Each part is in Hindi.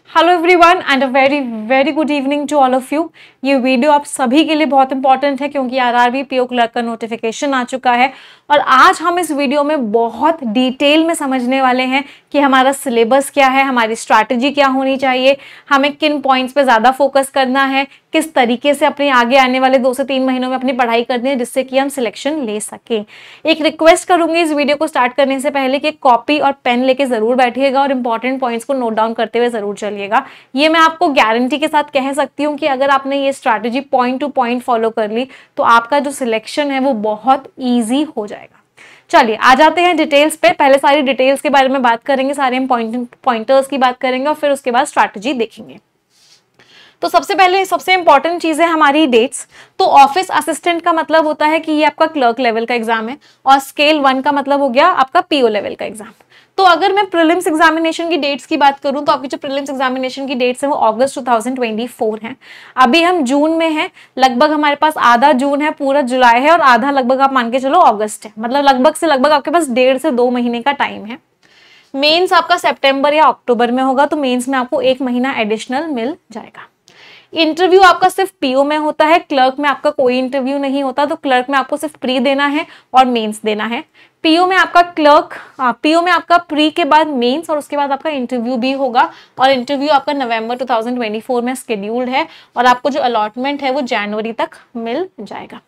Hello everyone and a very very good evening to all of you. ये वीडियो आप सभी के लिए बहुत इंपॉर्टेंट है क्योंकि आरआरबी पीओ क्लर्क का नोटिफिकेशन आ चुका है और आज हम इस वीडियो में बहुत डिटेल में समझने वाले हैं कि हमारा सिलेबस क्या है, हमारी स्ट्रैटेजी क्या होनी चाहिए, हमें किन पॉइंट्स पे ज़्यादा फोकस करना है, किस तरीके से अपने आगे आने वाले 2 से 3 महीनों में अपनी पढ़ाई करनी है जिससे कि हम सिलेक्शन ले सकें। एक रिक्वेस्ट करूंगी इस वीडियो को स्टार्ट करने से पहले कि कॉपी और पेन लेके जरूर बैठिएगा और इंपॉर्टेंट पॉइंट्स को नोट डाउन करते हुए जरूर चलिएगा। ये मैं आपको गारंटी के साथ कह सकती हूँ कि अगर आपने ये strategy point two point follow कर ली तो आपका जो सिलेक्शन है वो बहुत ईजी हो जाएगा। चलिए आ जाते हैं डिटेल्स पे। पहले सारी डिटेल्स के बारे में बात करेंगे, सारे पॉइंटर्स की बात करेंगे और फिर उसके बाद स्ट्रैटेजी देखेंगे। तो सबसे पहले सबसे इंपॉर्टेंट चीज है हमारी डेट्स। तो ऑफिस असिस्टेंट का मतलब होता है कि ये आपका क्लर्क लेवल का एग्जाम है और स्केल 1 का मतलब हो गया आपका पीओ लेवल का एग्जाम। तो अगर मैं प्रीलिम्स एग्जामिनेशन की डेट्स की बात करूं तो आपकी जो प्रीलिम्स एग्जामिनेशन की डेट्स है वो अगस्त 2024 है। अभी हम जून में हैं, लगभग हमारे पास आधा जून है, पूरा जुलाई है और आधा लगभग आप मान के चलो अगस्त है। मतलब लगभग से लगभग आपके पास 1.5 से 2 महीने का टाइम है। मेंस आपका सितंबर या अक्टूबर में होगा तो मेंस में आपको 1 महीना एडिशनल मिल जाएगा। इंटरव्यू आपका सिर्फ पीओ में होता है, क्लर्क में आपका कोई इंटरव्यू नहीं होता। तो क्लर्क में आपको सिर्फ प्री देना है और मेंस देना है। पीओ में आपका प्री के बाद मेंस और उसके बाद आपका इंटरव्यू भी होगा और इंटरव्यू आपका नवंबर 2024 में शेड्यूल्ड है और आपको जो अलॉटमेंट है वो जनवरी तक मिल जाएगा।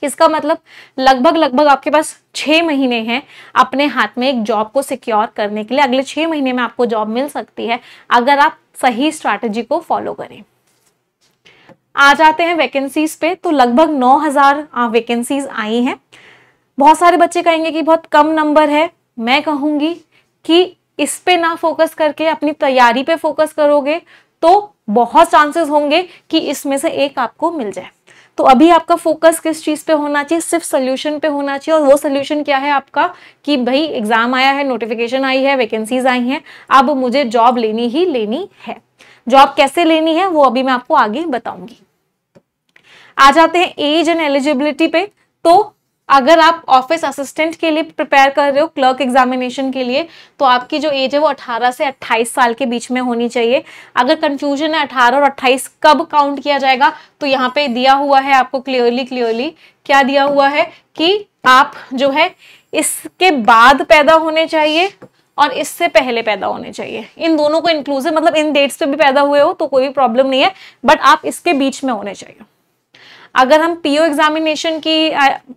इसका मतलब लगभग आपके पास 6 महीने हैं अपने हाथ में एक जॉब को सिक्योर करने के लिए। अगले 6 महीने में आपको जॉब मिल सकती है अगर आप सही स्ट्रैटेजी को फॉलो करें। आ जाते हैं वैकेंसीज पे। तो लगभग 9000 वैकेंसीज आई हैं। बहुत सारे बच्चे कहेंगे कि बहुत कम नंबर है। मैं कहूंगी कि इस पे ना फोकस करके अपनी तैयारी पे फोकस करोगे तो बहुत चांसेस होंगे कि इसमें से एक आपको मिल जाए। तो अभी आपका फोकस किस चीज पे होना चाहिए? सिर्फ सोल्यूशन पे होना चाहिए। और वो सोल्यूशन क्या है आपका कि भाई एग्जाम आया है, नोटिफिकेशन आई है, वैकेंसीज आई हैं, अब मुझे जॉब लेनी ही लेनी है। जॉब कैसे लेनी है वो अभी मैं आपको आगे बताऊंगी। आ जाते हैं एज एंड एलिजिबिलिटी पे। तो अगर आप ऑफिस असिस्टेंट के लिए प्रिपेयर कर रहे हो क्लर्क एग्जामिनेशन के लिए तो आपकी जो एज है वो 18 से 28 साल के बीच में होनी चाहिए। अगर कंफ्यूजन है 18 और 28 कब काउंट किया जाएगा तो यहाँ पे दिया हुआ है आपको क्लियरली क्या दिया हुआ है कि आप जो है इसके बाद पैदा होने चाहिए और इससे पहले पैदा होने चाहिए। इन दोनों को इंक्लूसिव, मतलब इन डेट्स पे भी पैदा हुए हो तो कोई भी प्रॉब्लम नहीं है, बट आप इसके बीच में होने चाहिए। अगर हम पीओ एग्जामिनेशन की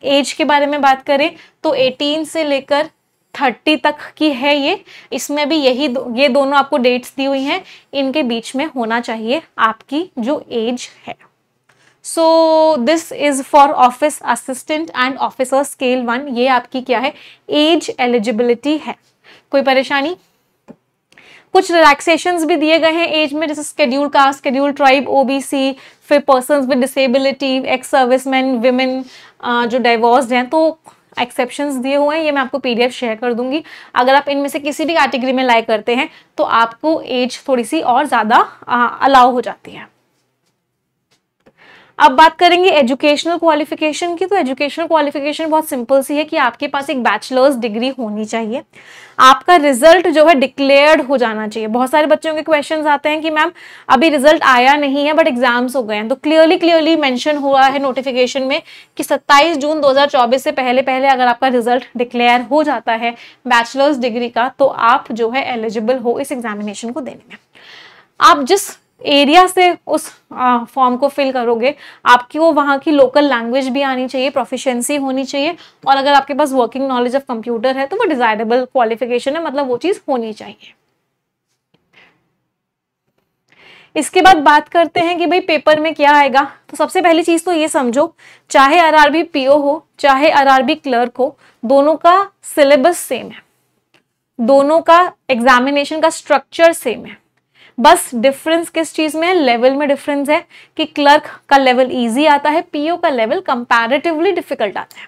एज के बारे में बात करें तो 18 से लेकर 30 तक की है ये। इसमें भी ये दोनों आपको डेट्स दी हुई हैं, इनके बीच में होना चाहिए आपकी जो एज है। So this is for office assistant and officer scale 1। ये आपकी क्या है? एज एलिजिबिलिटी है। कोई परेशानी? कुछ रिलैक्सेशंस भी दिए गए हैं एज में, जैसे schedule caste, schedule tribe, OBC, फिर persons with disability, ex serviceman, women जो डाइवोर्स्ड हैं, तो एक्सेप्शंस दिए हुए हैं। ये मैं आपको पीडीएफ शेयर कर दूंगी। अगर आप इनमें से किसी भी कैटेगरी में लाई करते हैं तो आपको एज थोड़ी सी और ज्यादा अलाउ हो जाती है। अब बात करेंगे एजुकेशनल क्वालिफिकेशन की। तो एजुकेशनल क्वालिफिकेशन बहुत सिंपल सी है कि आपके पास एक बैचलर्स डिग्री होनी चाहिए। आपका रिजल्ट जो है डिक्लेयर्ड हो जाना चाहिए। बहुत सारे बच्चों के क्वेश्चंस आते हैं कि मैम अभी रिजल्ट आया नहीं है बट एग्जाम्स हो गए हैं। तो क्लियरली मेंशन हुआ है नोटिफिकेशन में कि 27 जून 2024 से पहले अगर आपका रिजल्ट डिक्लेयर हो जाता है बैचलर्स डिग्री का तो आप जो है एलिजिबल हो इस एग्जामिनेशन को देने में। आप जिस एरिया से उस फॉर्म को फिल करोगे आपकी वो वहाँ की लोकल लैंग्वेज भी आनी चाहिए, प्रोफिशिएंसी होनी चाहिए और अगर आपके पास वर्किंग नॉलेज ऑफ कंप्यूटर है तो वो डिजायरेबल क्वालिफिकेशन है, मतलब वो चीज होनी चाहिए। इसके बाद बात करते हैं कि भाई पेपर में क्या आएगा। तो सबसे पहली चीज तो ये समझो, चाहे आरआरबी पीओ हो चाहे आरआरबी क्लर्क हो, दोनों का सिलेबस सेम है, दोनों का एग्जामिनेशन का स्ट्रक्चर सेम है। बस डिफरेंस किस चीज में है? लेवल में डिफरेंस है कि क्लर्क का लेवल इजी आता है, पीओ का लेवल कंपैरेटिवली डिफिकल्ट आता है।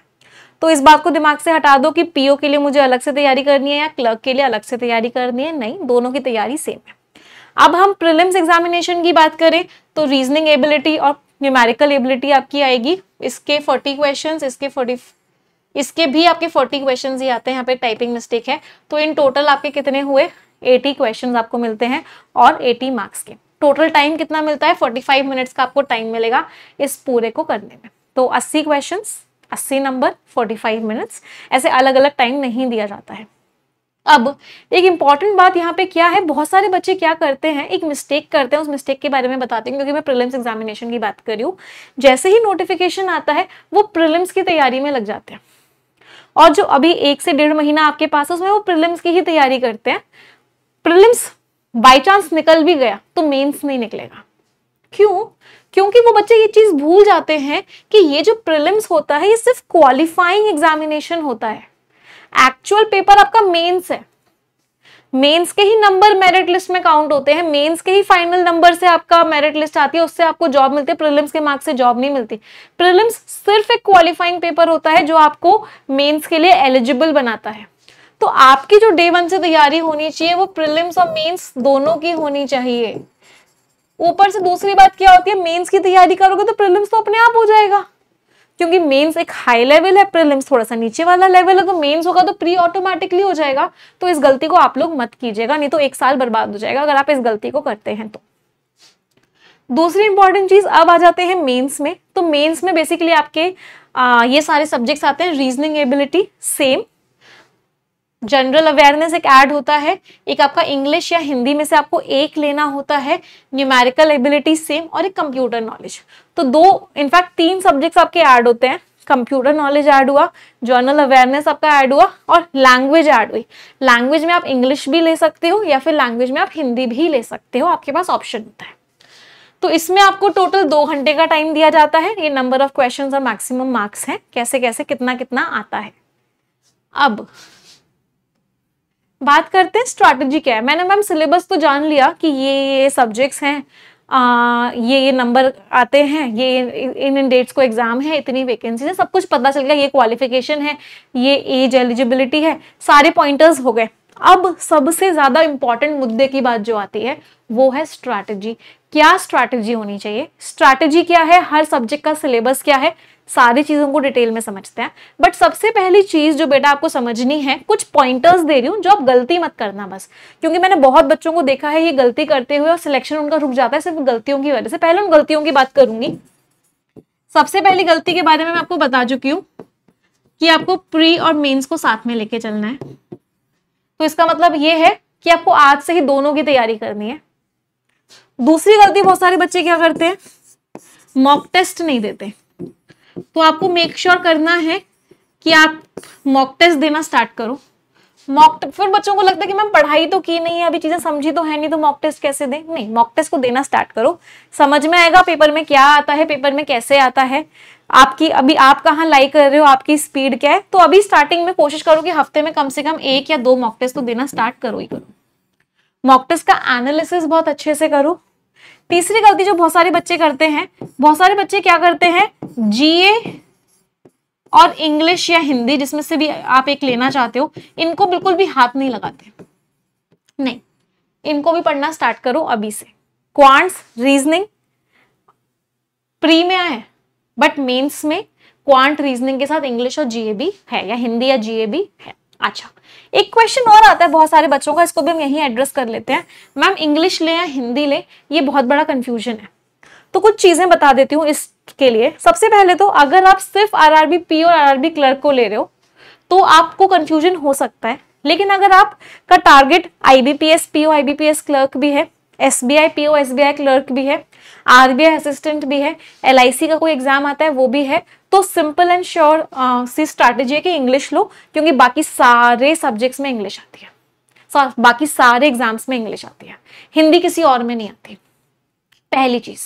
तो इस बात को दिमाग से हटा दो कि पीओ के लिए मुझे अलग से तैयारी करनी है या क्लर्क के लिए अलग से तैयारी करनी है। नहीं, दोनों की तैयारी सेम है। अब हम प्रीलिम्स एग्जामिनेशन की बात करें तो रीजनिंग एबिलिटी और न्यूमेरिकल एबिलिटी आपकी आएगी। इसके 40 क्वेश्चंस, इसके भी आपके 40 क्वेश्चंस ही आते हैं। यहाँ पे टाइपिंग मिस्टेक है। तो इन टोटल आपके कितने हुए? 80 क्वेश्चंस आपको मिलते हैं और 80 मार्क्स के। टोटल टाइम कितना मिलता है? 45 मिनट्स का आपको टाइम मिलेगा इस पूरे को करने में। तो 80 क्वेश्चंस, 80 नंबर, 45 मिनट्स, ऐसे अलग अलग टाइम नहीं दिया जाता है। अब एक इंपॉर्टेंट बात यहाँ पे क्या है, बहुत सारे बच्चे क्या करते हैं, एक मिस्टेक करते हैं, उस मिस्टेक के बारे में बताती हूँ क्योंकि मैं प्रीलिम्स एग्जामिनेशन की बात कर रही हूँ। जैसे ही नोटिफिकेशन आता है वो प्रीलिम्स की तैयारी में लग जाते हैं, और जो अभी 1 से 1.5 महीना आपके पास है उसमें वो प्रीलिम्स की ही तैयारी करते हैं। प्रीलिम्स बाय चांस निकल भी गया तो मेंस नहीं निकलेगा। क्यों? क्योंकि वो बच्चे ये चीज भूल जाते हैं कि ये जो प्रीलिम्स होता है ये सिर्फ क्वालिफाइंग एग्जामिनेशन होता है, एक्चुअल पेपर आपका मेंस है। मेंस के ही नंबर मेरिट लिस्ट में काउंट होते हैं, मेंस के ही फाइनल नंबर से आपका मेरिट लिस्ट आती है, उससे आपको जॉब मिलती है। प्रीलिम्स के मार्क्स से जॉब नहीं मिलती। प्रीलिम्स सिर्फ एक क्वालिफाइंग पेपर होता है जो आपको मेंस के लिए एलिजिबल बनाता है। तो आपकी जो डे 1 से तैयारी होनी चाहिए वो प्रीलिम्स और मेंस दोनों की होनी चाहिए। ऊपर से दूसरी बात क्या होती है, मेंस की तैयारी करोगे तो प्रीलिम्स तो अपने आप हो जाएगा, क्योंकि मेंस एक हाई लेवल है, प्रीलिम्स थोड़ा सा नीचे वाला लेवल है, तो मेंस होगा तो प्री ऑटोमेटिकली हो जाएगा। तो इस गलती को आप लोग मत कीजिएगा, नहीं तो 1 साल बर्बाद हो जाएगा अगर आप इस गलती को करते हैं तो। दूसरी इंपॉर्टेंट चीज, अब आ जाते हैं मेंस में। तो मेंस में बेसिकली आपके ये सारे सब्जेक्ट्स आते हैं। Reasoning ability same, general awareness एक ऐड होता है, एक आपका इंग्लिश या हिंदी में से आपको एक लेना होता है, न्यूमेरिकल एबिलिटी सेम, और एक कंप्यूटर नॉलेज। तो 2 इनफैक्ट 3 सब्जेक्ट्स आपके ऐड होते हैं। कंप्यूटर नॉलेज ऐड हुआ, जनरल अवेयरनेस आपका ऐड हुआ, और लैंग्वेज ऐड हुई। लैंग्वेज में आप इंग्लिश भी ले सकते हो या फिर लैंग्वेज में आप हिंदी भी ले सकते हो, आपके पास ऑप्शन होता है। तो इसमें आपको टोटल 2 घंटे का टाइम दिया जाता है। ये नंबर ऑफ क्वेश्चंस और मैक्सिमम मार्क्स हैं, कैसे कैसे कितना कितना आता है। अब बात करते हैं स्ट्रैटेजी क्या है। मैंने मैम सिलेबस तो जान लिया कि ये सब्जेक्ट्स हैं, ये नंबर आते हैं, ये इन डेट्स को एग्जाम है, इतनी वैकेंसी है, सब कुछ पता चल गया, ये क्वालिफिकेशन है, ये एज एलिजिबिलिटी है, सारे पॉइंटर्स हो गए। अब सबसे ज्यादा इंपॉर्टेंट मुद्दे की बात जो आती है वो है स्ट्रैटेजी। क्या स्ट्रैटेजी होनी चाहिए, स्ट्रैटेजी क्या है, हर सब्जेक्ट का सिलेबस क्या है, सारी चीजों को डिटेल में समझते हैं। बट सबसे पहली चीज जो बेटा आपको समझनी है, कुछ पॉइंटर्स दे रही हूँ जो आप गलती मत करना बस, क्योंकि मैंने बहुत बच्चों को देखा है ये गलती करते हुए और सिलेक्शन उनका रुक जाता है सिर्फ गलतियों की वजह से। पहले उन गलतियों की बात करूंगी। सबसे पहली गलती के बारे में मैं आपको बता चुकी हूँ कि आपको प्री और मेंस को साथ में लेके चलना है। तो इसका मतलब ये है कि आपको आज से ही दोनों की तैयारी करनी है। दूसरी गलती बहुत सारे बच्चे क्या करते हैं, मॉक टेस्ट नहीं देते। तो आपको मेक श्योर करना है कि आप मॉक टेस्ट देना स्टार्ट करो। फिर बच्चों को लगता है कि मैम पढ़ाई तो की नहीं है, अभी चीजें समझी तो है नहीं, तो मॉक टेस्ट कैसे दें। नहीं, मॉक टेस्ट को देना स्टार्ट करो, समझ में आएगा पेपर में क्या आता है, पेपर में कैसे आता है, आपकी अभी आप कहाँ लाई कर रहे हो, आपकी स्पीड क्या है। तो अभी स्टार्टिंग में कोशिश करो कि हफ्ते में कम से कम 1 या 2 मॉक टेस्ट तो देना स्टार्ट करो ही करो। मॉक टेस्ट का एनालिसिस बहुत अच्छे से करो। तीसरी गलती जो बहुत सारे बच्चे करते हैं, बहुत सारे बच्चे क्या करते हैं, जीए और इंग्लिश या हिंदी जिसमें से भी आप एक लेना चाहते हो, इनको बिल्कुल भी हाथ नहीं लगाते। नहीं, इनको भी पढ़ना स्टार्ट करो अभी से। क्वांट्स, रीजनिंग प्री में आए, बट मेंस में क्वांट रीजनिंग के साथ इंग्लिश और जीए भी है, या हिंदी या जीए भी है। अच्छा, एक क्वेश्चन और आता है बहुत सारे बच्चों का, इसको भी हम यहीं एड्रेस कर लेते हैं। मैम इंग्लिश ले या हिंदी ले, ये बहुत बड़ा कंफ्यूजन है। तो कुछ चीजें बता देती हूँ इसके लिए। सबसे पहले तो अगर आप सिर्फ आरआरबी पी और आरआरबी क्लर्क को ले रहे हो तो आपको कंफ्यूजन हो सकता है, लेकिन अगर आपका target IBPS PO IBPS clerk भी है, एसबीआई पीओ एसबीआई क्लर्क भी है, आरबीआई असिस्टेंट भी है, एलआईसी का कोई एग्जाम आता है वो भी है, तो सिंपल एंड श्योर सी स्ट्रैटेजी है कि इंग्लिश लो, क्योंकि बाकी सारे सब्जेक्ट्स में इंग्लिश आती है, बाकी सारे एग्जाम्स में इंग्लिश आती है, हिंदी किसी और में नहीं आती। पहली चीज,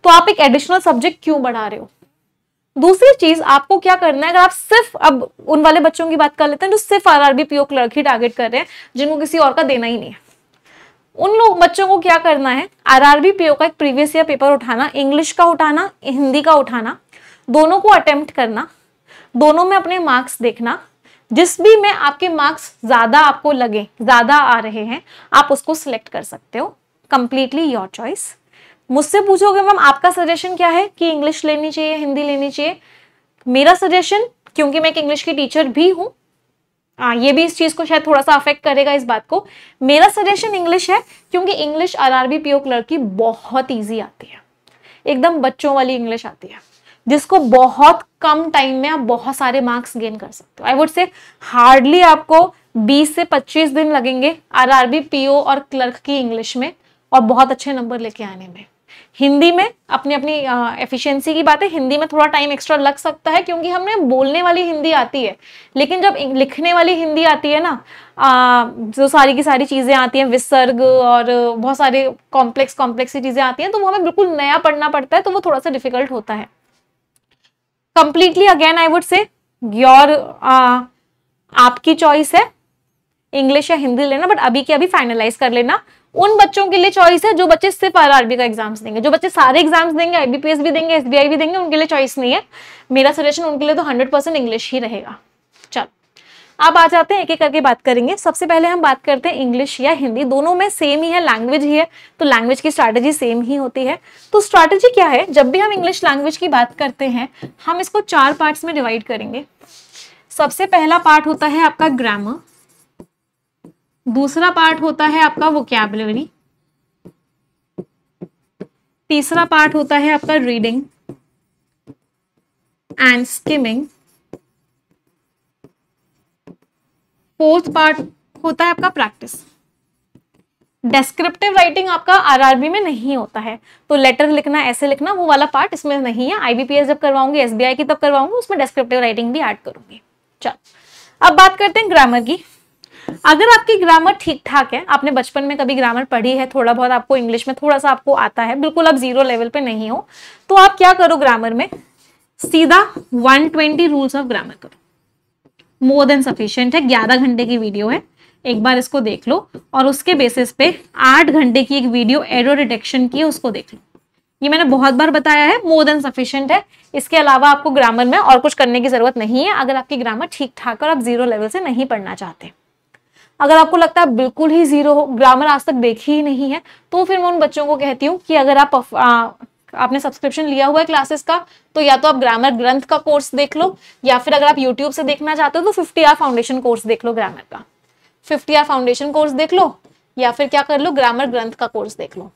तो आप एक एडिशनल सब्जेक्ट क्यों बढ़ा रहे हो। दूसरी चीज, आपको क्या करना है, अगर आप सिर्फ, अब उन वाले बच्चों की बात कर लेते हैं जो सिर्फ आरआरबी पीओ क्लर्क ही टारगेट कर रहे हैं, जिनको किसी और का देना ही नहीं है, उन लोग बच्चों को क्या करना है, आरआरबी पीओ का एक प्रीवियस ईयर पेपर उठाना, इंग्लिश का उठाना, हिंदी का उठाना, दोनों को अटेम्प्ट करना, दोनों में अपने मार्क्स देखना, जिस भी में आपके मार्क्स ज्यादा आपको लगे, ज्यादा आ रहे हैं, आप उसको सिलेक्ट कर सकते हो, कंप्लीटली योर चॉइस। मुझसे पूछोगे मैम आपका सजेशन क्या है कि इंग्लिश लेनी चाहिए, हिंदी लेनी चाहिए। मेरा सजेशन, क्योंकि मैं एक इंग्लिश की टीचर भी हूं, ये भी इस चीज को शायद थोड़ा सा अफेक्ट करेगा इस बात को। मेरा सजेशन इंग्लिश है, क्योंकि इंग्लिश आरआरबी पीओ क्लर्क की बहुत ईजी आती है, एकदम बच्चों वाली इंग्लिश आती है, जिसको बहुत कम टाइम में आप बहुत सारे मार्क्स गेन कर सकते हो। आई वुड से हार्डली आपको 20 से 25 दिन लगेंगे आरआरबी पीओ और क्लर्क की इंग्लिश में, और बहुत अच्छे नंबर लेके आने में। हिंदी में अपनी अपनी एफिशिएंसी की बात है, हिंदी में थोड़ा टाइम एक्स्ट्रा लग सकता है, क्योंकि हमें बोलने वाली हिंदी आती है, लेकिन जब लिखने वाली हिंदी आती है ना, जो सारी की सारी चीजें आती हैं, विसर्ग और बहुत सारे कॉम्प्लेक्स चीजें आती हैं, तो वो हमें बिल्कुल नया पढ़ना पड़ता है, तो वो थोड़ा सा डिफिकल्ट होता है। Completely again I would say your आपकी चॉइस है इंग्लिश या हिंदी लेना, बट अभी के अभी फाइनलाइज कर लेना। उन बच्चों के लिए चॉइस है जो बच्चे सिर्फ आरआरबी का एग्जाम्स देंगे, जो बच्चे सारे एग्जाम्स देंगे, आईबीपीएस भी देंगे, एसबीआई भी देंगे, उनके लिए चॉइस नहीं है। मेरा सजेशन उनके लिए तो 100% इंग्लिश ही रहेगा। चलो अब आ जाते हैं, एक एक करके बात करेंगे। सबसे पहले हम बात करते हैं इंग्लिश या हिंदी, दोनों में सेम ही है, लैंग्वेज ही है, तो लैंग्वेज की स्ट्रैटेजी सेम ही होती है। तो स्ट्रैटेजी क्या है, जब भी हम इंग्लिश लैंग्वेज की बात करते हैं, हम इसको 4 पार्ट्स में डिवाइड करेंगे। सबसे पहला पार्ट होता है आपका ग्रामर, दूसरा पार्ट होता है आपका वोकैबुलरी, तीसरा पार्ट होता है आपका reading and skimming, fourth part होता है आपका प्रैक्टिस। डेस्क्रिप्टिव राइटिंग आपका आरआरबी में नहीं होता है, तो लेटर लिखना, ऐसे लिखना, वो वाला पार्ट इसमें नहीं है। आईबीपीएस जब करवाऊंगी, एसबीआई की तब करवाऊंगी, उसमें डेस्क्रिप्टिव राइटिंग भी ऐड करूंगी। चलो अब बात करते हैं ग्रामर की। अगर आपकी ग्रामर ठीक ठाक है, आपने बचपन में कभी ग्रामर पढ़ी है, थोड़ा बहुत आपको इंग्लिश में थोड़ा सा आपको आता है, बिल्कुल आप 0 लेवल पे नहीं हो, तो आप क्या करो, ग्रामर में सीधा 120 रूल्स ऑफ ग्रामर करो, मोर देन सफिशिएंट है। 11 घंटे की वीडियो है, एक बार इसको देख लो, और उसके बेसिस पे 8 घंटे की एक वीडियो एरर डिटेक्शन की है, उसको देख लो। ये मैंने बहुत बार बताया है, मोर देन सफिशिएंट है। इसके अलावा आपको ग्रामर में और कुछ करने की जरूरत नहीं है, अगर आपकी ग्रामर ठीक ठाक और आप 0 लेवल से नहीं पढ़ना चाहते। अगर आपको लगता है बिल्कुल ही 0 हो, ग्रामर आज तक देखी ही नहीं है, तो फिर मैं उन बच्चों को कहती हूँ कि अगर आपने सब्सक्रिप्शन लिया हुआ है क्लासेस का, तो या तो आप ग्रामर ग्रंथ का कोर्स देख लो, या फिर अगर आप यूट्यूब से देखना चाहते हो तो 50 आवर फाउंडेशन कोर्स देख लो ग्रामर का। 50 आवर फाउंडेशन कोर्स देख लो, या फिर क्या कर लो, ग्रामर ग्रंथ का कोर्स देख लो।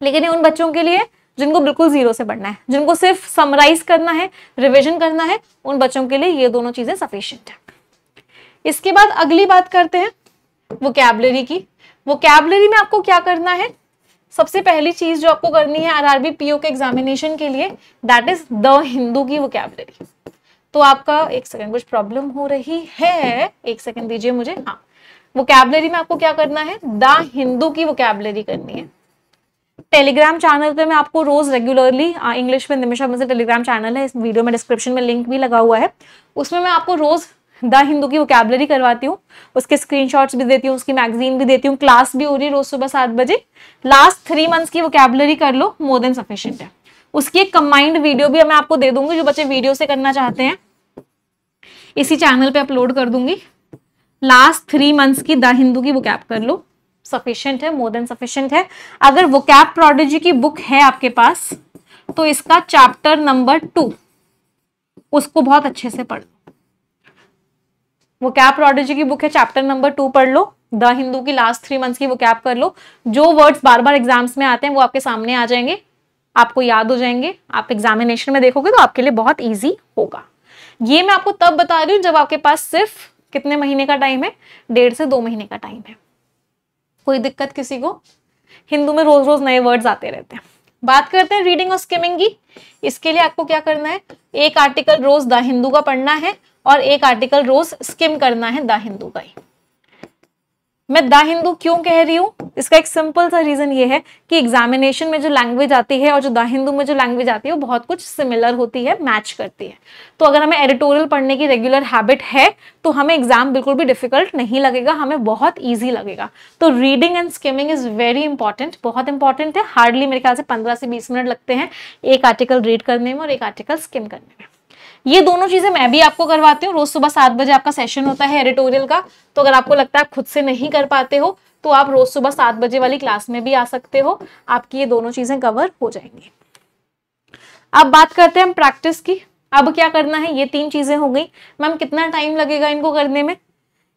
लेकिन ये उन बच्चों के लिए जिनको बिल्कुल 0 से पढ़ना है, जिनको सिर्फ समराइज करना है, रिविजन करना है, उन बच्चों के लिए ये दोनों चीजें सफिशिएंट है। इसके बाद अगली बात करते हैं वोकैबुलरी की। वोकैबुलरी में आपको क्या करना है, सबसे पहली चीज जो आपको करनी है आरआरबी पीओ के एग्जामिनेशन के लिए, दैट इज द हिंदू की वोकैबुलरी। तो आपका, एक सेकंड, कुछ प्रॉब्लम हो रही है, एक सेकंड दीजिए मुझे। हाँ, वोकैबुलरी में आपको क्या करना है, द हिंदू की वोकैबुलरी करनी है। टेलीग्राम चैनल पे मैं आपको रोज रेगुलरली, इंग्लिश में निमिषा मुझे टेलीग्राम चैनल है, इस वीडियो में डिस्क्रिप्शन में लिंक भी लगा हुआ है, उसमें मैं आपको रोज द हिंदू की वोकैबुलरी करवाती हूँ, उसके स्क्रीनशॉट्स भी देती हूँ, उसकी मैगजीन भी देती हूँ, क्लास भी हो रही है रोज सुबह 7 बजे। लास्ट 3 मंथ्स की वोकैबुलरी कर लो, मोर देन सफिशिएंट है। उसकी एक कंबाइंड वीडियो भी मैं आपको दे दूंगी, जो बच्चे वीडियो से करना चाहते हैं इसी चैनल पे अपलोड कर दूंगी। लास्ट 3 मंथ्स की द हिंदू की वोकैब कर लो, सफिशिएंट है, मोर देन सफिशिएंट है। अगर वोकैब प्रोडिजी की बुक है आपके पास, तो इसका चैप्टर नंबर 2 उसको बहुत अच्छे से पढ़ लो। वोकैब प्रोडिजी की बुक है, चैप्टर नंबर 2 पढ़ लो, द हिंदू की लास्ट 3 मंथ्स की वोकैब कर लो। जो वर्ड्स बार बार एग्जाम्स में आते हैं वो आपके सामने आ जाएंगे, आपको याद हो जाएंगे, आप एग्जामिनेशन में देखोगे तो आपके लिए बहुत ईजी होगा। ये मैं आपको तब बता रही हूँ जब आपके पास सिर्फ कितने महीने का टाइम है, 1.5 से 2 महीने का टाइम है। कोई दिक्कत किसी को? हिंदू में रोज रोज नए वर्ड्स आते रहते हैं। बात करते हैं रीडिंग और स्किमिंग की। इसके लिए आपको क्या करना है, एक आर्टिकल रोज द हिंदू का पढ़ना है और एक आर्टिकल रोज स्किम करना है द हिंदू का ही। मैं द हिंदू क्यों कह रही हूँ, इसका एक सिंपल सा रीजन ये है कि एग्जामिनेशन में जो लैंग्वेज आती है और जो द हिंदू में जो लैंग्वेज आती है वो बहुत कुछ सिमिलर होती है, मैच करती है। तो अगर हमें एडिटोरियल पढ़ने की रेगुलर हैबिट है तो हमें एग्जाम बिल्कुल भी डिफिकल्ट नहीं लगेगा, हमें बहुत ईजी लगेगा। तो reading and skimming is very important, बहुत इंपॉर्टेंट है। हार्डली मेरे ख्याल से 15 से 20 मिनट लगते हैं एक आर्टिकल रीड करने में और एक आर्टिकल स्किम करने में। ये दोनों चीजें मैं भी आपको करवाती हूँ। रोज सुबह 7 बजे आपका सेशन होता है एडिटोरियल का, तो अगर आपको लगता है आप खुद से नहीं कर पाते हो तो आप रोज सुबह 7 बजे वाली क्लास में भी आ सकते हो, आपकी ये दोनों चीजें कवर हो जाएंगी। अब बात करते हैं हम प्रैक्टिस की। अब क्या करना है, ये 3 चीजें हो गई। मैम कितना टाइम लगेगा इनको करने में?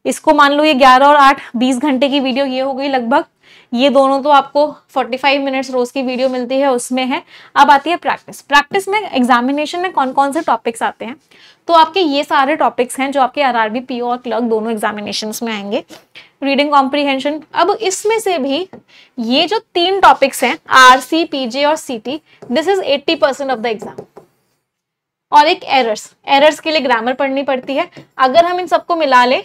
इसको मान लो ये 11 और 8 20 घंटे की वीडियो ये हो गई लगभग। ये दोनों तो आपको 45 मिनट्स रोज की वीडियो मिलती है उसमें है। अब आती है प्रैक्टिस। प्रैक्टिस में एग्जामिनेशन में कौन कौन से टॉपिक्स आते हैं, तो आपके ये सारे टॉपिक्स हैं जो आपके आरआरबी पीओ और क्लर्क दोनों एग्जामिनेशंस में आएंगे। रीडिंग कॉम्प्रीहेंशन, अब इसमें से भी ये जो 3 टॉपिक्स हैं आरसी, पीजे और सीटी, this is 80% of the exam. और एक एरर्स के लिए ग्रामर पढ़नी पड़ती है। अगर हम इन सबको मिला ले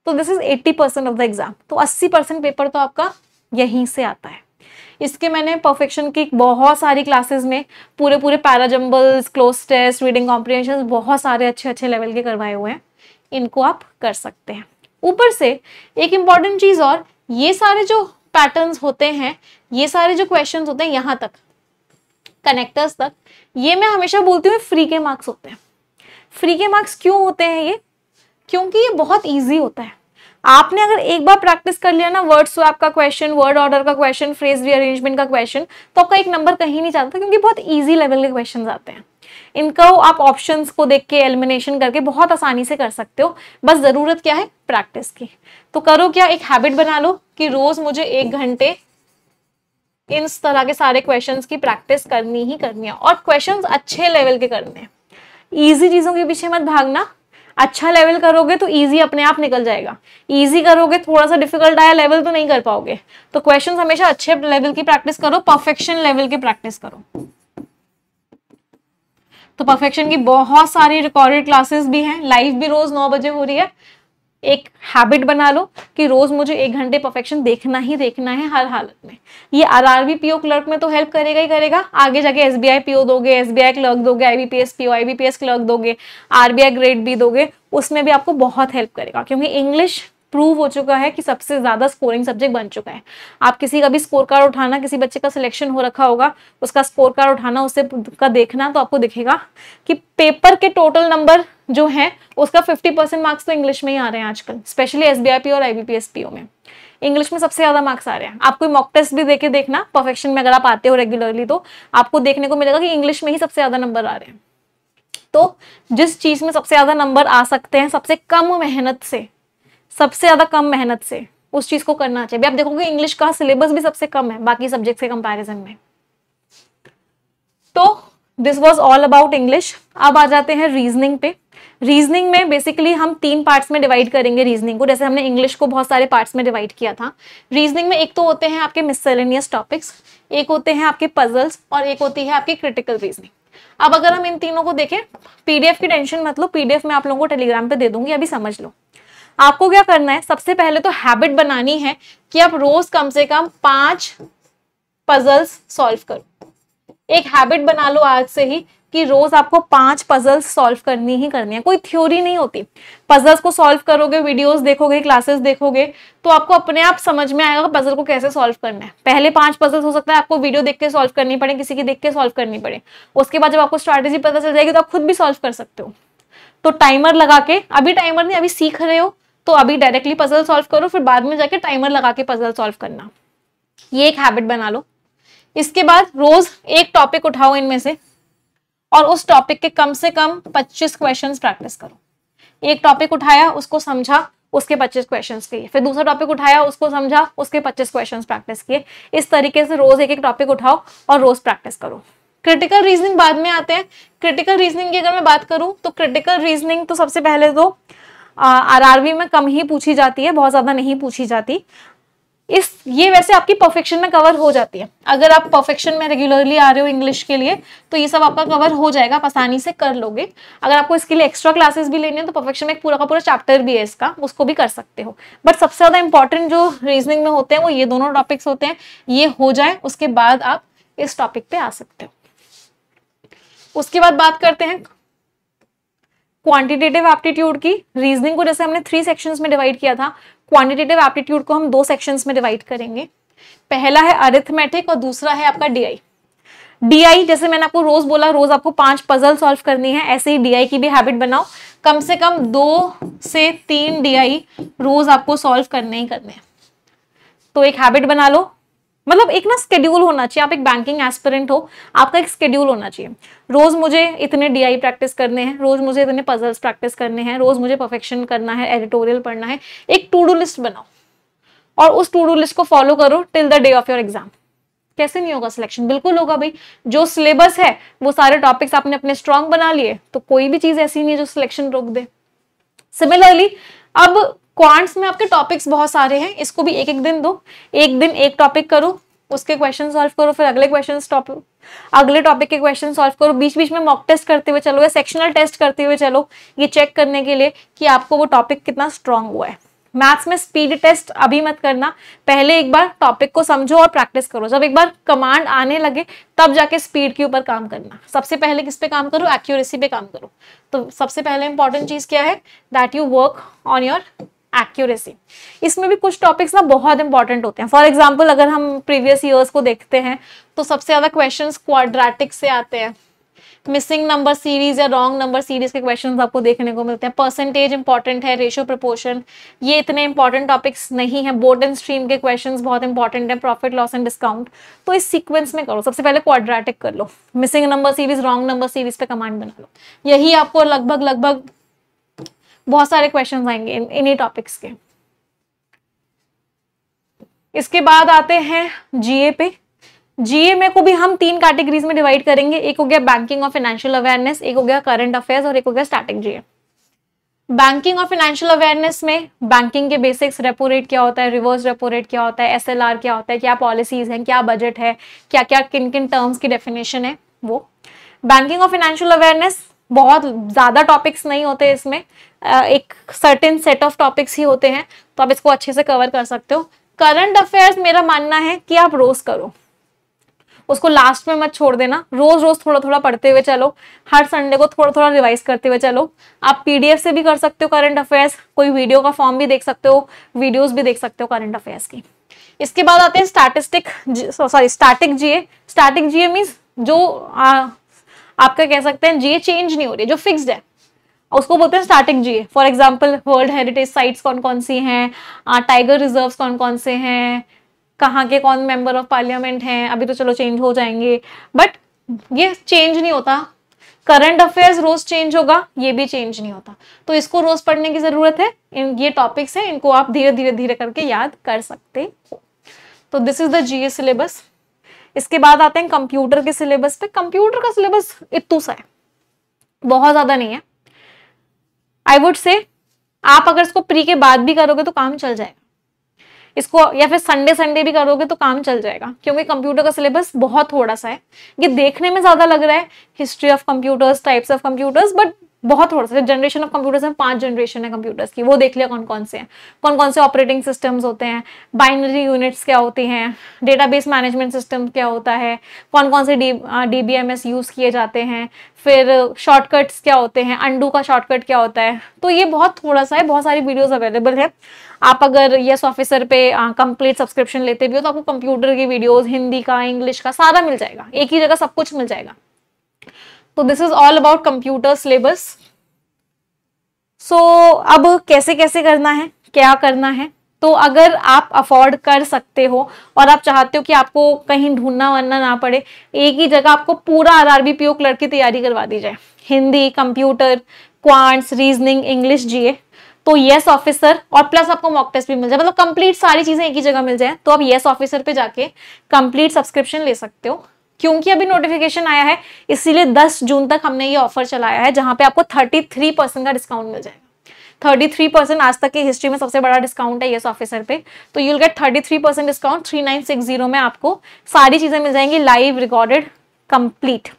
तो this is 80% of the exam. तो 80% पेपर तो आपका यहीं से आता है। इसके मैंने परफेक्शन की बहुत सारी क्लासेस में पूरे parajumbles, cloze test, reading comprehension बहुत सारे अच्छे लेवल के करवाए हुए हैं। इनको आप कर सकते हैं। ऊपर से एक इंपॉर्टेंट चीज और, ये सारे जो पैटर्न्स होते हैं, ये सारे जो क्वेश्चंस होते हैं यहाँ तक कनेक्टर्स तक, ये मैं हमेशा बोलती हूँ फ्री के मार्क्स होते हैं। फ्री के मार्क्स क्यों होते हैं ये? क्योंकि ये बहुत इजी होता है। आपने अगर एक बार प्रैक्टिस कर लिया ना, वर्ड स्वैप का क्वेश्चन, वर्ड ऑर्डर का क्वेश्चन, फ्रेज रीअरेंजमेंट का क्वेश्चन, तो आपका एक नंबर कहीं नहीं जाता, क्योंकि बहुत इजी लेवल के क्वेश्चन आते हैं। इनको आप ऑप्शंस को देख के एलिमिनेशन करके बहुत आसानी से कर सकते हो। बस जरूरत क्या है? प्रैक्टिस की। तो करो क्या, एक हैबिट बना लो कि रोज मुझे 1 घंटे इन तरह के सारे क्वेश्चंस की प्रैक्टिस करनी ही करनी है, और क्वेश्चंस अच्छे लेवल के करने हैं। इजी चीजों के पीछे मत भागना। अच्छा लेवल करोगे तो इजी अपने आप निकल जाएगा। इजी करोगे, थोड़ा सा डिफिकल्ट आया लेवल तो नहीं कर पाओगे। तो क्वेश्चंस हमेशा अच्छे लेवल की प्रैक्टिस करो, परफेक्शन लेवल की प्रैक्टिस करो। तो परफेक्शन की बहुत सारी रिकॉर्डेड क्लासेस भी हैं, लाइव भी रोज 9 बजे हो रही है। एक हैबिट बना लो कि रोज मुझे 1 घंटे परफेक्शन देखना ही देखना है हर हालत में। ये आरआरबी पीओ क्लर्क में तो हेल्प करेगा ही करेगा। आगे जाके एसबीआई पीओ दोगे, एसबीआई क्लर्क दोगे, आईबीपीएस पीओ, आईबीपीएस क्लर्क दोगे, आरबीआई ग्रेड बी दोगे, उसमें भी आपको बहुत हेल्प करेगा। क्योंकि इंग्लिश प्रूव हो चुका है कि सबसे ज्यादा स्कोरिंग सब्जेक्ट बन चुका है। आप किसी का भी स्कोर कार्ड उठाना, किसी बच्चे का सिलेक्शन हो रखा होगा, उसका स्कोर कार्ड उठाना, उससे का देखना, तो आपको दिखेगा कि पेपर के टोटल नंबर जो है उसका 50% मार्क्स तो इंग्लिश में ही आ रहे हैं आजकल, स्पेशली एसबीआई और आईबीपीएस पीओ में। इंग्लिश में सबसे ज्यादा मार्क्स आ रहे हैं। आप कोई मॉक टेस्ट भी देके देखना परफेक्शन में, अगर आप आते हो रेगुलरली, तो आपको देखने को मिलेगा कि इंग्लिश में ही सबसे ज्यादा नंबर आ रहे हैं। तो जिस चीज में सबसे ज्यादा नंबर आ सकते हैं सबसे कम मेहनत से, सबसे ज्यादा कम मेहनत से, उस चीज को करना चाहिए। आप देखोगे इंग्लिश का सिलेबस भी सबसे कम है बाकी सब्जेक्ट के कंपैरिजन में। तो this was all about English. अब आ जाते हैं रीजनिंग पे। रीजनिंग में बेसिकली हम 3 पार्ट्स में डिवाइड करेंगे रीजनिंग को, जैसे हमने इंग्लिश को बहुत सारे पार्ट्स में डिवाइड किया था। रीजनिंग में एक तो होते हैं आपके मिससेलेनियस टॉपिक्स, एक होते हैं आपके पजल्स, और एक होती है आपकी क्रिटिकल रीजनिंग। अब अगर हम इन तीनों को देखें, पीडीएफ की टेंशन मत लो, पीडीएफ में आप लोगों को टेलीग्राम पे दे दूंगी, अभी समझ लो। आपको क्या करना है, सबसे पहले तो हैबिट बनानी है कि आप रोज कम से कम 5 पजल्स सॉल्व करो। एक हैबिट बना लो आज से ही कि रोज आपको 5 पजल्स सॉल्व करनी ही करनी है। कोई थ्योरी नहीं होती। पजल्स को सॉल्व करोगे, वीडियोस देखोगे, क्लासेस देखोगे, तो आपको अपने आप समझ में आएगा पजल को कैसे सॉल्व करना है। पहले 5 पजल्स हो सकता है आपको वीडियो देख के सॉल्व करनी पड़े, किसी की देख के सॉल्व करनी पड़े। उसके बाद जब आपको स्ट्रैटेजी पता चल जाएगी तो आप खुद भी सॉल्व कर सकते हो। तो टाइमर लगा के, अभी टाइमर नहीं, अभी सीख रहे हो तो अभी डायरेक्टली पजल सॉल्व करो, फिर बाद में जाके टाइमर लगा के पजल सॉल्व करना। ये एक हैबिट बना लो। इसके बाद रोज एक टॉपिक उठाओ इनमें से, और उस टॉपिक के कम से कम 25 क्वेश्चंस प्रैक्टिस करो। एक टॉपिक उठाया, उसको समझा, उसके 25 क्वेश्चंस किए, फिर दूसरा टॉपिक उठाया, उसको समझा, उसके 25 क्वेश्चंस प्रैक्टिस किए। इस तरीके से रोज एक एक टॉपिक उठाओ और रोज प्रैक्टिस करो। क्रिटिकल रीजनिंग बाद में आते हैं। क्रिटिकल रीजनिंग की अगर मैं बात करूं तो क्रिटिकल रीजनिंग तो सबसे पहले तो आरआरबी में कम ही पूछी जाती है, बहुत ज्यादा नहीं पूछी जाती। ये वैसे आपकी परफेक्शन में कवर हो जाती है। अगर आप परफेक्शन में रेगुलरली आ रहे हो इंग्लिश के लिए तो ये सब आपका कवर हो जाएगा, आप आसानी से कर लोगे। अगर आपको इसके लिए एक्स्ट्रा क्लासेस भी लेनी है तो परफेक्शन में एक पूरा का पूरा चैप्टर भी है इसका, उसको भी कर सकते हो। बट सबसे ज्यादा इंपॉर्टेंट जो रीजनिंग में होते हैं वो ये दोनों टॉपिक्स होते हैं। ये हो जाए उसके बाद आप इस टॉपिक पे आ सकते हो। उसके बाद बात करते हैं क्वांटिटेटिव एप्टीट्यूड की। रीजनिंग को जैसे हमने 3 सेक्शंस में डिवाइड किया था, क्वांटिटेटिव एप्टीट्यूड को हम 2 सेक्शंस में डिवाइड करेंगे। पहला है अरिथमेटिक और दूसरा है आपका डीआई। डीआई जैसे मैंने आपको रोज बोला, रोज आपको 5 पजल सॉल्व करनी है, ऐसे ही डीआई की भी हैबिट बनाओ। कम से कम 2 से 3 डीआई रोज आपको सॉल्व करने ही करने हैं। तो एक हैबिट बना लो मतलब एक ना स्केड्यूल होना चाहिए। आप एक बैंकिंग एस्पिरेंट हो, आपका एक स्केड्यूल होना चाहिए। रोज मुझे इतने डीआई प्रैक्टिस करने हैं, रोज मुझे इतने पजल्स प्रैक्टिस करने हैं, रोज मुझे परफेक्शन करना है, एडिटोरियल पढ़ना है। एक टू डू लिस्ट बनाओ और उस टू डू लिस्ट को फॉलो करो till the day of your exam. कैसे नहीं होगा सिलेक्शन? बिल्कुल होगा भाई। जो सिलेबस है वो सारे टॉपिक्स आपने अपने स्ट्रांग बना लिए तो कोई भी चीज ऐसी नहीं है जो सिलेक्शन रोक दे। सिमिलरली अब क्वांट्स में आपके टॉपिक्स बहुत सारे हैं, इसको भी एक एक दिन दो, एक दिन एक टॉपिक करो, उसके क्वेश्चन सॉल्व करो, फिर अगले क्वेश्चन अगले टॉपिक के क्वेश्चन सॉल्व करो, बीच बीच में मॉक टेस्ट करते हुए चलो या सेक्शनल टेस्ट करते हुए चलो, ये चेक करने के लिए कि आपको वो टॉपिक कितना स्ट्रांग हुआ है। मैथ्स में स्पीड टेस्ट अभी मत करना, पहले एक बार टॉपिक को समझो और प्रैक्टिस करो। जब एक बार कमांड आने लगे तब जाके स्पीड के ऊपर काम करना। सबसे पहले किस पे काम करो? एक्यूरेसी पे काम करो। तो सबसे पहले इंपॉर्टेंट चीज क्या है? That you work on your accuracy. इसमें भी कुछ टॉपिक्स ना बहुत इंपॉर्टेंट होते हैं। फॉर एग्जाम्पल अगर हम प्रीवियस ईयर्स को देखते हैं तो सबसे ज्यादा क्वेश्चंस क्वाड्रेटिक से आते हैं, मिसिंग नंबर सीरीज या रॉन्ग नंबर सीरीज के क्वेश्चंस आपको देखने को मिलते हैं। परसेंटेज इंपॉर्टेंट है, रेशियो प्रोपोर्शन, ये इतने इंपॉर्टेंट टॉपिक्स नहीं है। बोर्ड एंड स्ट्रीम के क्वेश्चंस बहुत इंपॉर्टेंट है, प्रॉफिट लॉस एंड डिस्काउंट। तो इस सीक्वेंस में करो। सबसे पहले क्वाड्रेटिक कर लो, missing number series, wrong number series पे कमांड बना लो। यही आपको लगभग बहुत सारे क्वेश्चन आएंगे इन्हीं टॉपिक्स के। इसके बाद आते हैं जीए पे। जीए में को भी हम 3 कैटेगरीज में डिवाइड करेंगे। एक हो गया बैंकिंग और फाइनेंशियल अवेयरनेस, एक हो गया करंट अफेयर्स और एक हो गया स्टैटिक जीए। बैंकिंग और फाइनेंशियल अवेयरनेस में बैंकिंग के बेसिक्स, रेपो रेट क्या होता है, रिवर्स रेपो रेट क्या होता है, एसएलआर क्या होता है, क्या पॉलिसीज हैं, क्या बजट है, क्या क्या किन किन टर्म्स की डेफिनेशन है वो। बैंकिंग और फाइनेंशियल अवेयरनेस बहुत ज्यादा टॉपिक्स नहीं होते इसमें, एक सर्टेन सेट ऑफ टॉपिक्स ही होते हैं, तो आप इसको अच्छे से कवर कर सकते हो। करंट अफेयर्स मेरा मानना है कि आप रोज करो, उसको लास्ट में मत छोड़ देना। रोज रोज थोड़ा थोड़ा पढ़ते हुए चलो, हर संडे को थोड़ा थोड़ा रिवाइज करते हुए चलो। आप पीडीएफ से भी कर सकते हो करंट अफेयर्स, कोई वीडियो का फॉर्म भी देख सकते हो, वीडियोस भी देख सकते हो करंट अफेयर्स की। इसके बाद आते हैं स्टैटिक जीए। स्टैटिक जीए मीन्स जो आपका कह सकते हैं जीए चेंज नहीं हो रही, जो फिक्स्ड है, उसको बोलते हैं static GA. For example world heritage sites कौन कौन सी हैं, टाइगर रिजर्व कौन कौन से हैं, कहाँ के कौन मेंबर ऑफ पार्लियामेंट हैं, अभी तो चलो चेंज हो जाएंगे, बट ये चेंज नहीं होता। करंट अफेयर्स रोज चेंज होगा, ये भी चेंज नहीं होता, तो इसको रोज पढ़ने की जरूरत है। ये टॉपिक्स हैं, इनको आप धीरे धीरे करके याद कर सकते हो। तो this is the GA syllabus. इसके बाद आते हैं कंप्यूटर के सिलेबस पे। कंप्यूटर का सिलेबस इतना सा है, बहुत ज्यादा नहीं है। आई वुड से आप अगर इसको प्री के बाद भी करोगे तो काम चल जाएगा, इसको या फिर संडे भी करोगे तो काम चल जाएगा, क्योंकि कंप्यूटर का सिलेबस बहुत थोड़ा सा है। ये देखने में ज्यादा लग रहा है, history of computers, types of computers, but बहुत थोड़ा सा। जनरेशन ऑफ कंप्यूटर्स में 5 जनरेशन है कंप्यूटर्स की, वो देख लिया कौन कौन से हैं, कौन कौन से ऑपरेटिंग सिस्टम्स होते हैं, बाइनरी यूनिट्स क्या होती हैं, डेटाबेस मैनेजमेंट सिस्टम क्या होता है, कौन कौन से डीबीएमएस यूज किए जाते हैं, फिर शॉर्टकट्स क्या होते हैं, अंडू का शॉर्टकट क्या होता है। तो ये बहुत थोड़ा सा है, बहुत सारी वीडियोस अवेलेबल है। आप अगर यस ऑफिसर पे कंप्लीट सब्सक्रिप्शन लेते भी हो तो आपको कंप्यूटर की वीडियोस, हिंदी का, इंग्लिश का सारा मिल जाएगा, एक ही जगह सब कुछ मिल जाएगा। तो this is all about computer syllabus. So अब कैसे कैसे करना है, क्या करना है, तो अगर आप अफोर्ड कर सकते हो और आप चाहते हो कि आपको कहीं ढूंढना वरना ना पड़े, एक ही जगह आपको पूरा आरआरबी पीओ क्लर्क की तैयारी करवा दी जाए, Hindi, computer, quants, reasoning, English, GA, तो यस ऑफिसर और प्लस आपको मॉक टेस्ट भी मिल जाए, मतलब कंप्लीट सारी चीजें एक ही जगह मिल जाए, तो आप यस ऑफिसर पे जाके कंप्लीट सब्सक्रिप्शन ले सकते हो। क्योंकि अभी नोटिफिकेशन आया है इसीलिए 10 जून तक हमने ये ऑफर चलाया है, जहां पे आपको 33% का डिस्काउंट मिल जाएगा। 33% आज तक की हिस्ट्री में सबसे बड़ा डिस्काउंट है यस ऑफिसर पे, तो यू विल गेट 33% डिस्काउंट। 3960 में आपको सारी चीजें मिल जाएंगी, लाइव, रिकॉर्डेड, कंप्लीट।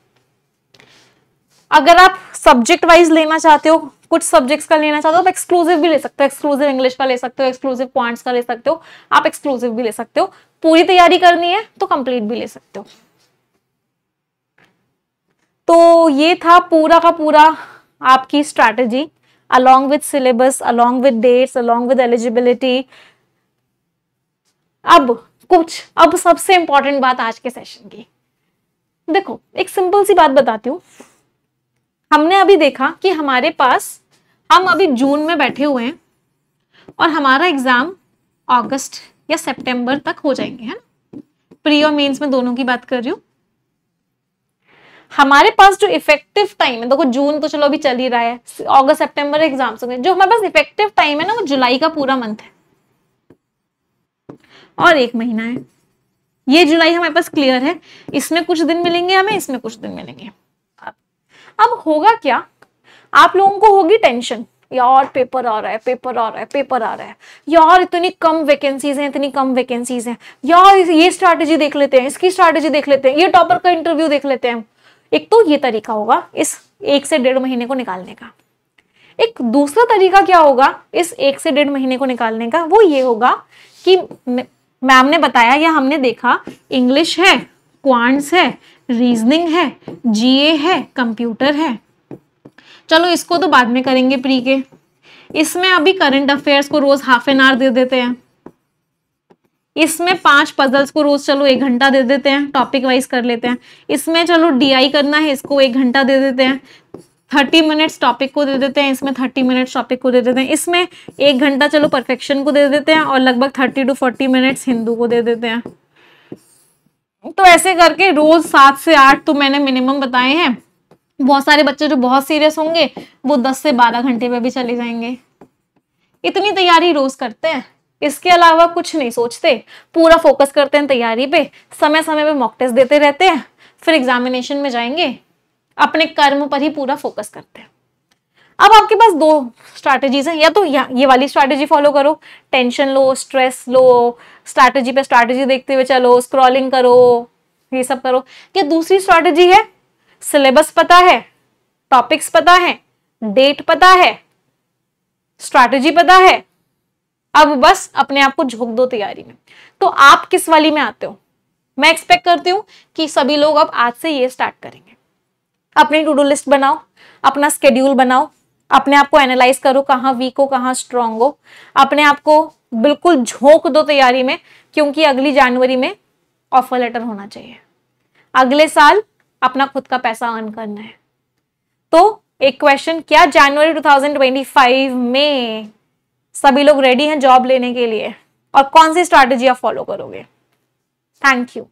अगर आप सब्जेक्ट वाइज लेना चाहते हो, कुछ सब्जेक्ट्स का लेना चाहते हो, आप एक्सक्लूसिव भी ले सकते हो, एक्सक्लूसिव इंग्लिश का ले सकते हो, एक्सक्लूसिव क्वांट्स का ले सकते हो, आप एक्सक्लूसिव भी ले सकते हो। पूरी तैयारी करनी है तो कंप्लीट भी ले सकते हो। तो ये था पूरा का पूरा आपकी strategy, along with syllabus, along with dates, along with eligibility। अब सबसे इंपॉर्टेंट बात आज के सेशन की, देखो एक सिंपल सी बात बताती हूँ। हमने अभी देखा कि हमारे पास, हम अभी जून में बैठे हुए हैं और हमारा एग्जाम अगस्त या सितंबर तक हो जाएंगे, है ना। प्री और मेंस में दोनों की बात कर रही हूँ। हमारे पास जो इफेक्टिव टाइम है, देखो जून तो चलो अभी चल ही रहा है, अगस्त सितंबर एग्जाम्स होंगे, जो हमारे पास इफेक्टिव टाइम है ना वो जुलाई का पूरा मंथ है और 1 महीना है। ये जुलाई हमारे पास क्लियर है, इसमें कुछ दिन मिलेंगे हमें, इसमें कुछ दिन मिलेंगे। अब होगा क्या, आप लोगों को होगी टेंशन, यार पेपर आ रहा है, पेपर आ रहा है, पेपर आ रहा है, यार इतनी कम वैकेंसीज हैं, इतनी कम वैकेंसीज हैं, यार ये स्ट्रैटेजी देख लेते हैं, इसकी स्ट्रैटेजी देख लेते हैं, ये टॉपर का इंटरव्यू देख लेते हैं। एक तो ये तरीका होगा इस 1 से 1.5 महीने को निकालने का। एक दूसरा तरीका क्या होगा इस 1 से 1.5 महीने को निकालने का, वो ये होगा कि मैम ने बताया या हमने देखा, इंग्लिश है, क्वांट्स है, रीजनिंग है, जीए है, कंप्यूटर है, चलो इसको तो बाद में करेंगे प्री के। इसमें अभी करंट अफेयर्स को रोज ½ एन आवर दे देते हैं, इसमें 5 पजल्स को रोज चलो 1 घंटा दे देते हैं, टॉपिक वाइज कर लेते हैं। इसमें चलो डीआई करना है, इसको 1 घंटा दे देते हैं, 30 मिनट्स टॉपिक को दे देते हैं, इसमें 30 मिनट्स टॉपिक को दे देते हैं, इसमें 1 घंटा चलो परफेक्शन को दे देते हैं और लगभग 30 to 40 मिनट्स हिंदू को दे देते हैं। तो ऐसे करके रोज 7 से 8 तो मैंने मिनिमम बताए हैं। बहुत सारे बच्चे जो बहुत सीरियस होंगे वो 10 से 12 घंटे पे भी चले जाएंगे। इतनी तैयारी रोज करते हैं, इसके अलावा कुछ नहीं सोचते, पूरा फोकस करते हैं तैयारी पे, समय समय पे मॉक टेस्ट देते रहते हैं, फिर एग्जामिनेशन में जाएंगे, अपने कर्म पर ही पूरा फोकस करते हैं। अब आपके पास 2 स्ट्रैटेजीज हैं, या तो ये वाली स्ट्रैटेजी फॉलो करो, टेंशन लो, स्ट्रेस लो, स्ट्रैटेजी पे स्ट्रैटेजी देखते हुए चलो, स्क्रॉलिंग करो, ये सब करो। या दूसरी स्ट्रैटेजी है, सिलेबस पता है, टॉपिक्स पता है, डेट पता है, स्ट्रैटेजी पता है, अब बस अपने आप को झोंक दो तैयारी में। तो आप किस वाली में आते हो? मैं एक्सपेक्ट करती हूँ कि सभी लोग अब आज से ये स्टार्ट करेंगे। अपनी टू डू लिस्ट बनाओ, अपना स्केड्यूल बनाओ, अपने आप को एनालाइज करो, कहाँ वीक हो, कहाँ स्ट्रांग हो, अपने आप को बिल्कुल झोंक दो तैयारी में, क्योंकि अगली जनवरी में ऑफर लेटर होना चाहिए। अगले साल अपना खुद का पैसा अर्न करना है। तो एक क्वेश्चन, क्या जनवरी 2025 में सभी लोग रेडी हैं जॉब लेने के लिए, और कौन सी स्ट्रैटेजी आप फॉलो करोगे? Thank you.